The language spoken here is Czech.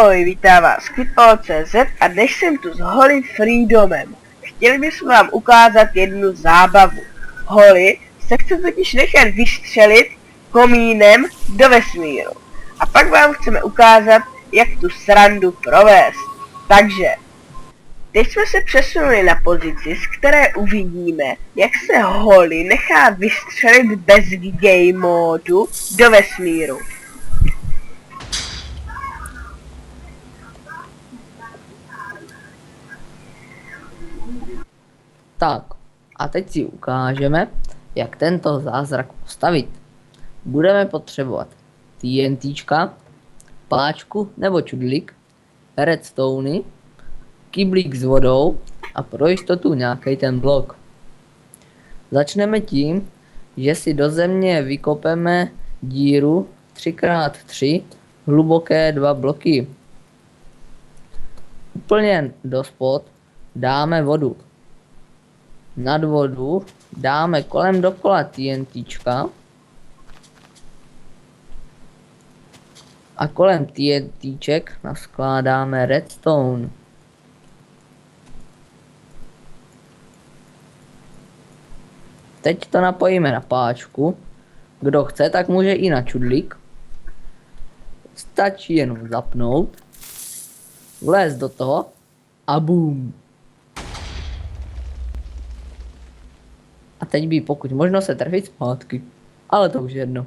Ahoj, vítám vás Kipol.cz a dnes jsem tu s Holly Freedomem. Chtěli bychom vám ukázat jednu zábavu. Holly se chce totiž nechat vystřelit komínem do vesmíru. A pak vám chceme ukázat, jak tu srandu provést. Takže, teď jsme se přesunuli na pozici, z které uvidíme, jak se Holly nechá vystřelit bez game módu do vesmíru. Tak, a teď si ukážeme, jak tento zázrak postavit. Budeme potřebovat TNTčka, páčku nebo čudlík, redstone, kyblík s vodou a pro jistotu nějaký ten blok. Začneme tím, že si do země vykopeme díru 3x3 hluboké 2 bloky. Úplně do spod dáme vodu. Nad vodu dáme kolem dokola TNTčka a kolem TNTček naskládáme redstone. Teď to napojíme na páčku. Kdo chce, tak může i na čudlík. Stačí jenom zapnout, vlézt do toho a boom. A teď by pokud možno se trefit zpátky, ale to už je jedno.